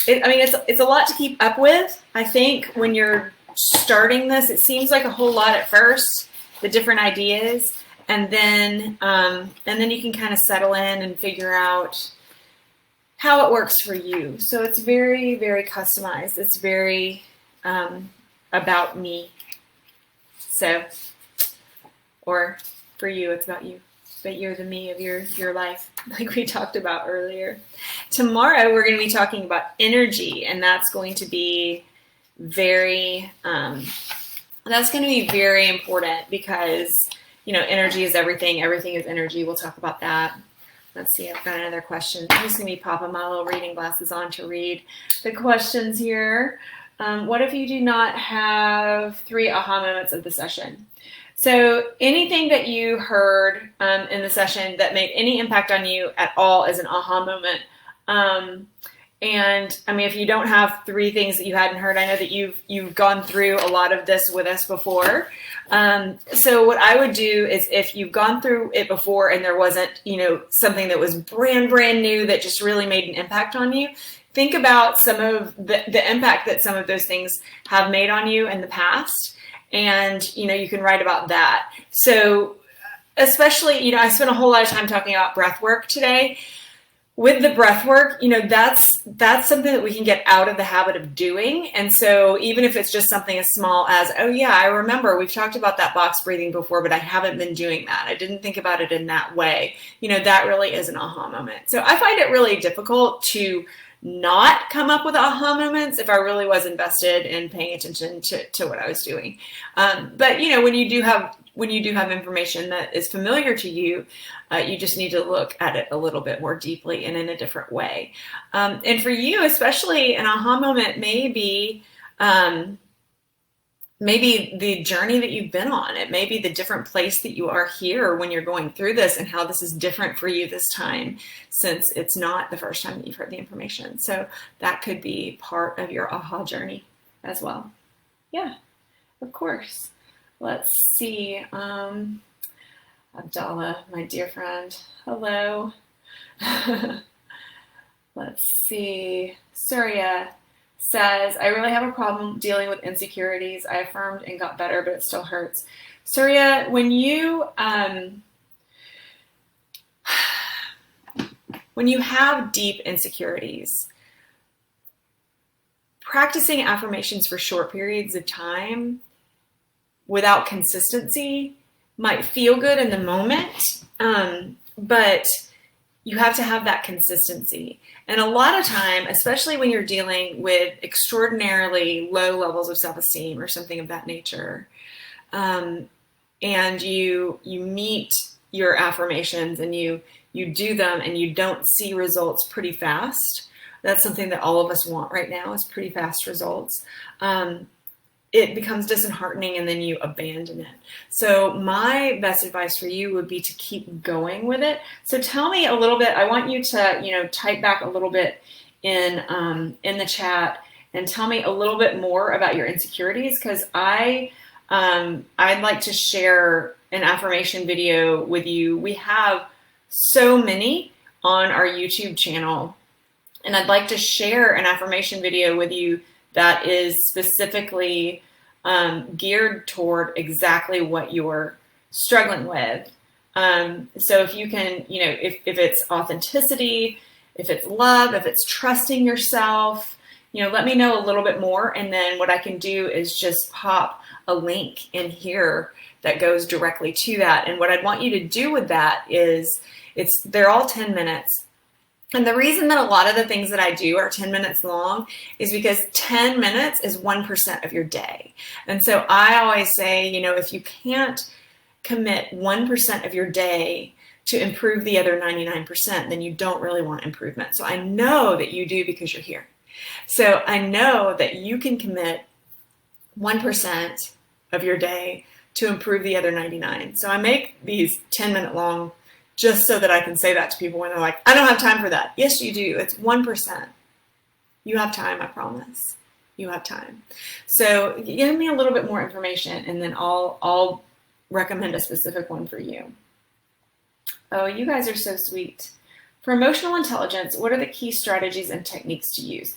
it's a lot to keep up with. I think when you're starting this, it seems like a whole lot at first, the different ideas, and then you can kind of settle in and figure out how it works for you. So it's very, very customized. It's very about me. So, or for you, it's about you. But you're the me of your life, like we talked about earlier. Tomorrow, we're going to be talking about energy, and that's going to be very important because, energy is everything. Everything is energy. We'll talk about that. Let's see, I've got another question. I'm just going to be popping my little reading glasses on to read the questions here. What if you do not have 3 aha moments of the session? So anything that you heard in the session that made any impact on you at all is an aha moment. And I mean, if you don't have 3 things that you hadn't heard, I know that you've gone through a lot of this with us before. So what I would do is, if you've gone through it before and there wasn't, something that was brand new that just really made an impact on you, think about some of the impact that some of those things have made on you in the past. And, you can write about that. So especially, I spent a whole lot of time talking about breath work today. With the breath work, that's something that we can get out of the habit of doing. And so even if it's just something as small as, oh yeah, I remember we've talked about that box breathing before, but I haven't been doing that. I didn't think about it in that way. That really is an aha moment. So I find it really difficult to not come up with aha moments if I really was invested in paying attention to what I was doing. But when you do have information that is familiar to you, you just need to look at it a little bit more deeply and in a different way. And for you, especially, an aha moment may be the journey that you've been on. It may be the different place that you are here when you're going through this, and how this is different for you this time, since it's not the first time that you've heard the information. So that could be part of your aha journey as well. Yeah, of course. Let's see. Abdallah, my dear friend. Hello. Let's see. Surya says, I really have a problem dealing with insecurities. I affirmed and got better, but it still hurts. Surya, when you have deep insecurities, practicing affirmations for short periods of time without consistency might feel good in the moment, but you have to have that consistency. And a lot of time, especially when you're dealing with extraordinarily low levels of self-esteem or something of that nature, and you meet your affirmations and you do them and you don't see results pretty fast. That's something that all of us want right now, is pretty fast results. It becomes disheartening and then you abandon it. So my best advice for you would be to keep going with it. So tell me a little bit. I want you to, type back a little bit in the chat and tell me a little bit more about your insecurities, because I'd like to share an affirmation video with you. We have so many on our YouTube channel, and I'd like to share an affirmation video with you that is specifically geared toward exactly what you're struggling with. So if you can, if it's authenticity, if it's love, if it's trusting yourself, let me know a little bit more. And then what I can do is just pop a link in here that goes directly to that. And what I'd want you to do with that is they're all 10 minutes. And the reason that a lot of the things that I do are 10 minutes long is because 10 minutes is 1% of your day. And so I always say, if you can't commit 1% of your day to improve the other 99%, then you don't really want improvement. So I know that you do, because you're here. So I know that you can commit 1% of your day to improve the other 99. So I make these 10-minute long just so that I can say that to people when they're like, I don't have time for that. Yes, you do. It's 1%. You have time, I promise. You have time. So give me a little bit more information, and then I'll recommend a specific one for you. Oh, you guys are so sweet. For emotional intelligence, what are the key strategies and techniques to use?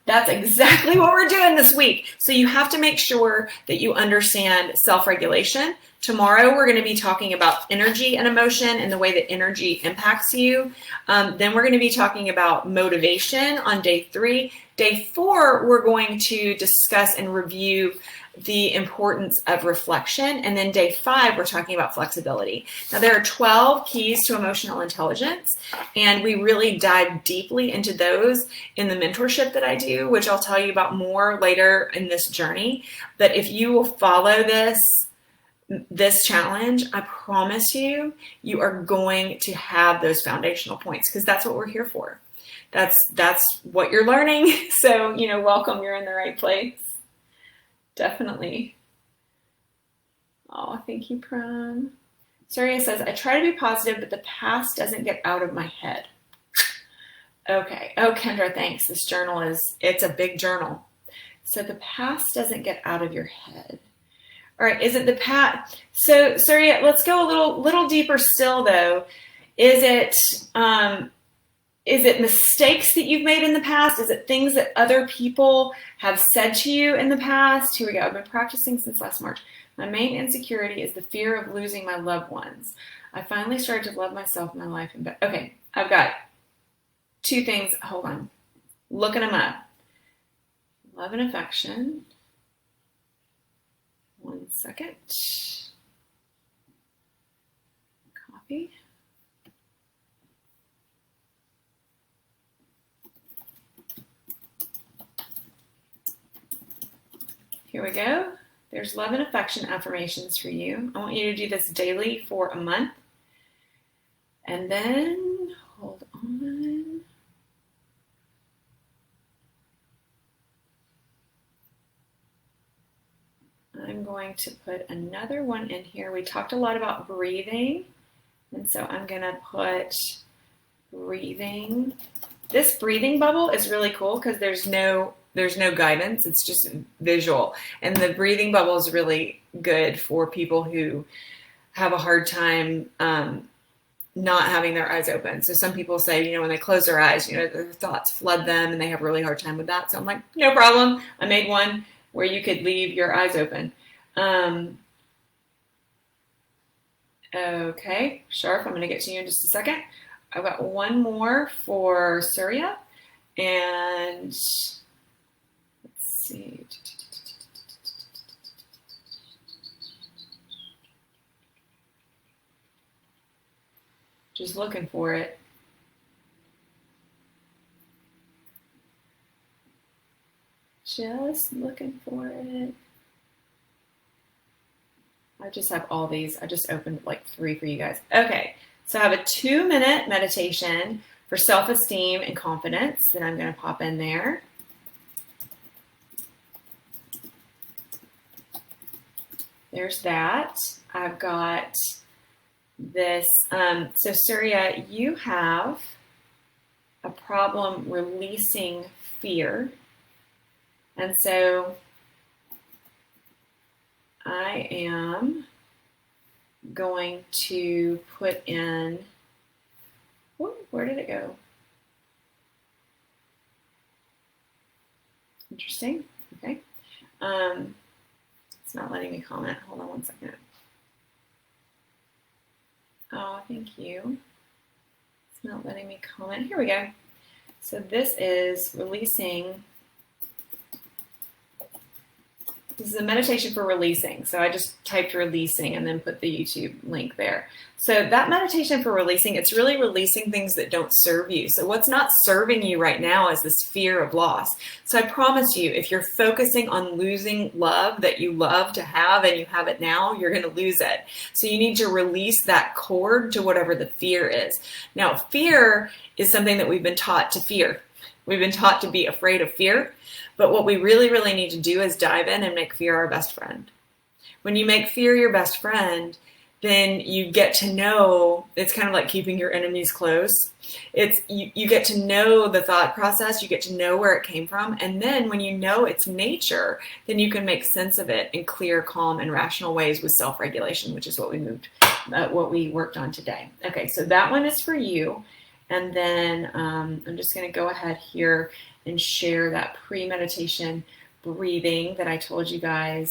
That's exactly what we're doing this week. So you have to make sure that you understand self-regulation. Tomorrow, we're going to be talking about energy and emotion and the way that energy impacts you. Then we're going to be talking about motivation on day 3. Day 4, we're going to discuss and review the importance of reflection. And then day 5, we're talking about flexibility. Now, there are 12 keys to emotional intelligence, and we really dive deeply into those in the mentorship that I do, which I'll tell you about more later in this journey. But if you will follow this challenge, I promise you, you are going to have those foundational points, because that's what we're here for. That's what you're learning. So, welcome, you're in the right place. Definitely. Oh, thank you, Prom. Surya says, I try to be positive, but the past doesn't get out of my head. Okay. Oh, Kendra, thanks. This journal it's a big journal. So the past doesn't get out of your head. All right. Is it the past? So, Surya, let's go a little deeper still, though. Is it mistakes that you've made in the past? Is it things that other people have said to you in the past? Here we go. I've been practicing since last March. My main insecurity is the fear of losing my loved ones. I finally started to love myself, my life, and okay, I've got 2 things. Hold on. Looking them up. Love and affection. 1 second. Copy. Here we go. There's love and affection affirmations for you. I want you to do this daily for a month. And then, hold on. I'm going to put another one in here. We talked a lot about breathing. And so I'm going to put breathing. This breathing bubble is really cool because there's no guidance. It's just visual. And the breathing bubble is really good for people who have a hard time not having their eyes open. So some people say, when they close their eyes, their thoughts flood them and they have a really hard time with that. So I'm like, no problem. I made one where you could leave your eyes open. Okay, Sharp, I'm going to get to you in just a second. I've got one more for Surya. And let's see. Just looking for it. Just looking for it. I just have all these. I just opened like 3 for you guys. Okay, so I have a 2-minute meditation for self-esteem and confidence that I'm going to pop in there. There's that. I've got this. So Surya, you have a problem releasing fear. And so I am going to put in, where did it go? Interesting. Okay. It's not letting me comment. Hold on 1 second. Oh, thank you. It's not letting me comment. Here we go. So this is releasing. This is a meditation for releasing. So I just typed releasing and then put the YouTube link there. So that meditation for releasing, it's really releasing things that don't serve you. So what's not serving you right now is this fear of loss. So I promise you, if you're focusing on losing love that you love to have and you have it now, you're going to lose it. So you need to release that cord to whatever the fear is. Now, fear is something that we've been taught to fear. We've been taught to be afraid of fear. But what we really, really need to do is dive in and make fear our best friend. When you make fear your best friend, then you get to know, it's kind of like keeping your enemies close. It's you get to know the thought process, you get to know where it came from, and then when you know its nature, then you can make sense of it in clear, calm, and rational ways with self-regulation, which is what we worked on today. Okay, so that one is for you. And then I'm just going to go ahead here and share that pre-meditation breathing that I told you guys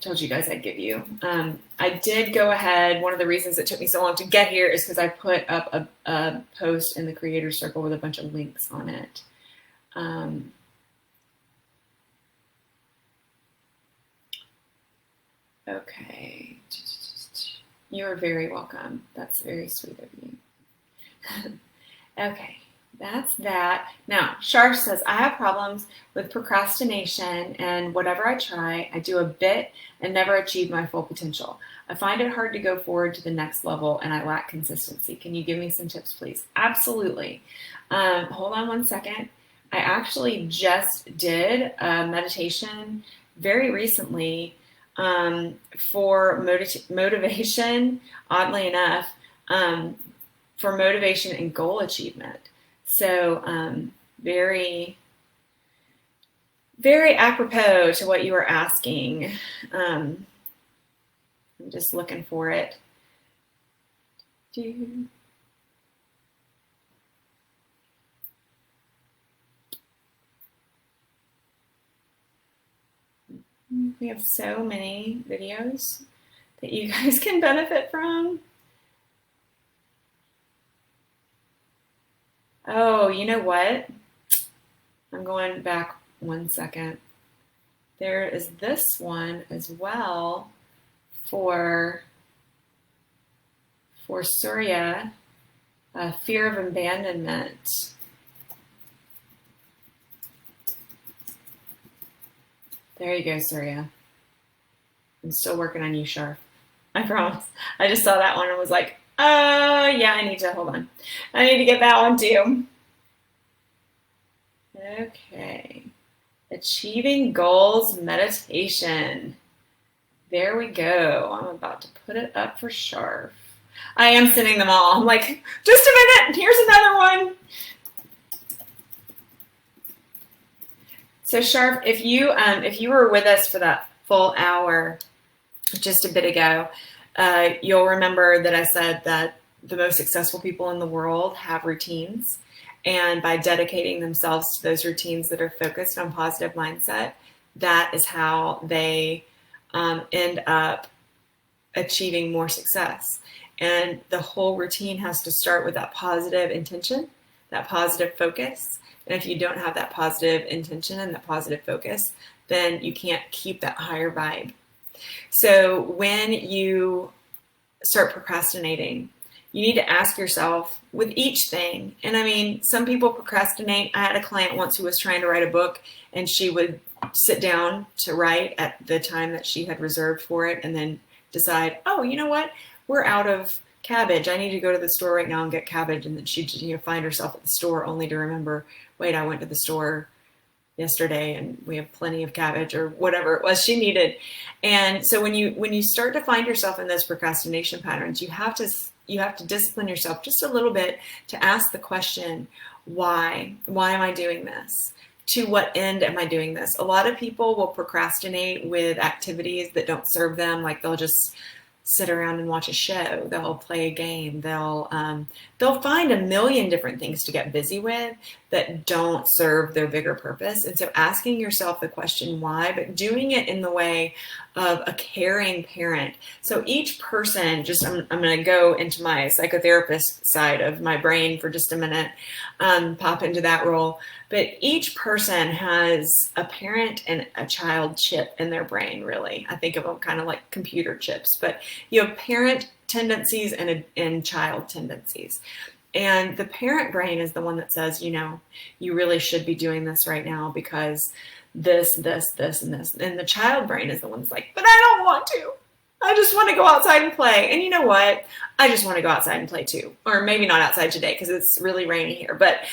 I'd give you. I did go ahead. One of the reasons it took me so long to get here is because I put up a post in the Creator Circle with a bunch of links on it. Okay. You're very welcome. That's very sweet of you. Okay. That's that. Now, Sharf says, I have problems with procrastination, and whatever I try, I do a bit and never achieve my full potential. I find it hard to go forward to the next level, and I lack consistency. Can you give me some tips, please? Absolutely. Hold on one second. I actually just did a meditation very recently for motivation, oddly enough, for motivation and goal achievement. So very, very apropos to what you were asking. I'm just looking for it. We have so many videos that you guys can benefit from. Oh, you know what? I'm going back one second. There is this one as well for Surya, fear of abandonment. There you go, Surya. I'm still working on you, Sharp. I promise. I just saw that one and was like, yeah, hold on. I need to get that one too. Okay. Achieving goals meditation. There we go. I'm about to put it up for Sharp. I am sending them all. I'm like, just a minute. Here's another one. So Sharp, if you were with us for that full hour just a bit ago, you'll remember that I said that the most successful people in the world have routines. And by dedicating themselves to those routines that are focused on positive mindset, that is how they end up achieving more success. And the whole routine has to start with that positive intention, that positive focus. And if you don't have that positive intention and that positive focus, then you can't keep that higher vibe. So when you start procrastinating, you need to ask yourself with each thing. And I mean, some people procrastinate. I had a client once who was trying to write a book, and she would sit down to write at the time that she had reserved for it and then decide, oh, you know what? We're out of cabbage. I need to go to the store right now and get cabbage. And then she'd find herself at the store only to remember, wait, I went to the store yesterday and we have plenty of cabbage, or whatever it was she needed. And so when you start to find yourself in those procrastination patterns, you have to discipline yourself just a little bit to ask the question, why am I doing this? To what end am I doing this? A lot of people will procrastinate with activities that don't serve them. Like they'll just sit around and watch a show. They'll play a game. They'll find a million different things to get busy with that don't serve their bigger purpose. And so asking yourself the question why, but doing it in the way of a caring parent. So each person, I'm going to go into my psychotherapist side of my brain for just a minute, pop into that role. But each person has a parent and a child chip in their brain, really. I think of them kind of like computer chips, but you have parent tendencies and child tendencies. And the parent brain is the one that says, you really should be doing this right now because this, and this. And the child brain is the one that's like, but I don't want to. I just want to go outside and play. And you know what? I just want to go outside and play too. Or maybe not outside today because it's really rainy here. But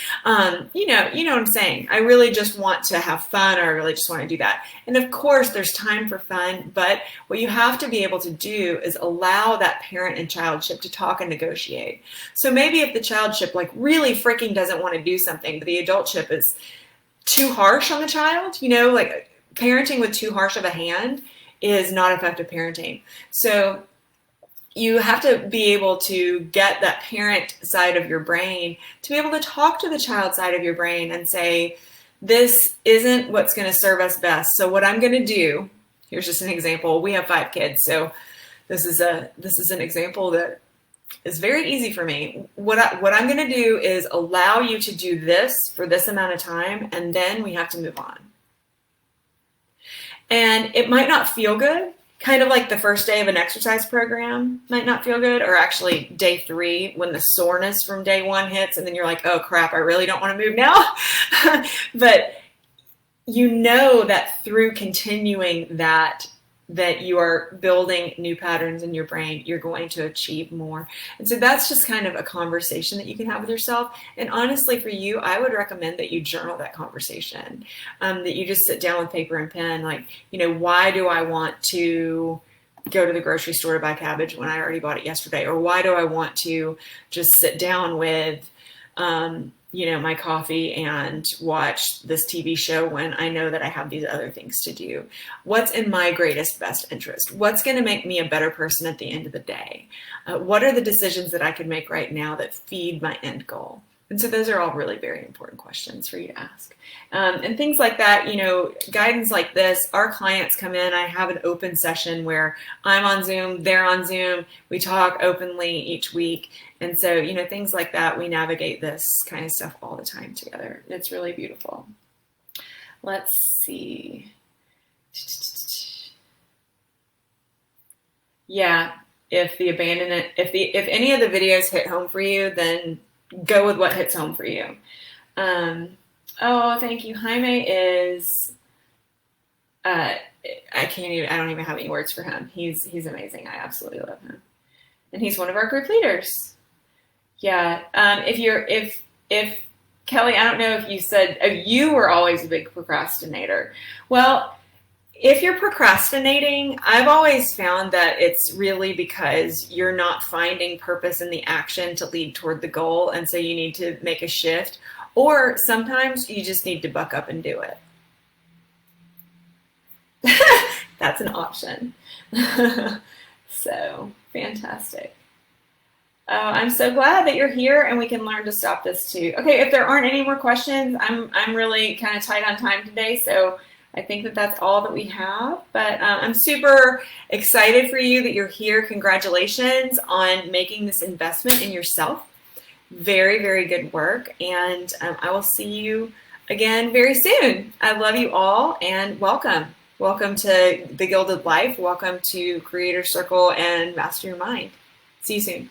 you know what I'm saying. I really just want to have fun, or I really just want to do that. And of course, there's time for fun. But what you have to be able to do is allow that parent and childship to talk and negotiate. So maybe if the childship really freaking doesn't want to do something, but the adultship is too harsh on the child, parenting with too harsh of a hand is not effective parenting. So you have to be able to get that parent side of your brain to be able to talk to the child side of your brain and say, this isn't what's going to serve us best. So what I'm going to do, here's just an example. We have 5 kids. So this is an example that is very easy for me. What I'm going to do is allow you to do this for this amount of time, and then we have to move on. And it might not feel good, kind of like the first day of an exercise program might not feel good, or actually day 3 when the soreness from day 1 hits, and then you're like, oh crap, I really don't want to move now. But you know that through continuing that you are building new patterns in your brain, you're going to achieve more. And so that's just kind of a conversation that you can have with yourself. And honestly, for you, I would recommend that you journal that conversation, that you just sit down with paper and pen, like, why do I want to go to the grocery store to buy cabbage when I already bought it yesterday? Or why do I want to just sit down with, my coffee and watch this TV show when I know that I have these other things to do? What's in my greatest best interest? What's going to make me a better person at the end of the day? What are the decisions that I can make right now that feed my end goal? And so those are all really very important questions for you to ask. And things like that, guidance like this, our clients come in, I have an open session where I'm on Zoom, they're on Zoom, we talk openly each week. And so, things like that, we navigate this kind of stuff all the time together. It's really beautiful. Let's see. Yeah, if any of the videos hit home for you, then go with what hits home for you. Oh, thank you. Jaime is, I don't even have any words for him. He's amazing. I absolutely love him. And he's one of our group leaders. Yeah. If Kelly, I don't know if you said you were always a big procrastinator. Well, if you're procrastinating, I've always found that it's really because you're not finding purpose in the action to lead toward the goal. And so you need to make a shift, or sometimes you just need to buck up and do it. That's an option. So fantastic. I'm so glad that you're here and we can learn to stop this too. Okay, if there aren't any more questions, I'm really kind of tight on time today, so I think that that's all that we have. But I'm super excited for you that you're here. Congratulations on making this investment in yourself. Very, very good work, and I will see you again very soon. I love you all, and welcome. Welcome to the Gilded Life. Welcome to Creator Circle and Master Your Mind. See you soon.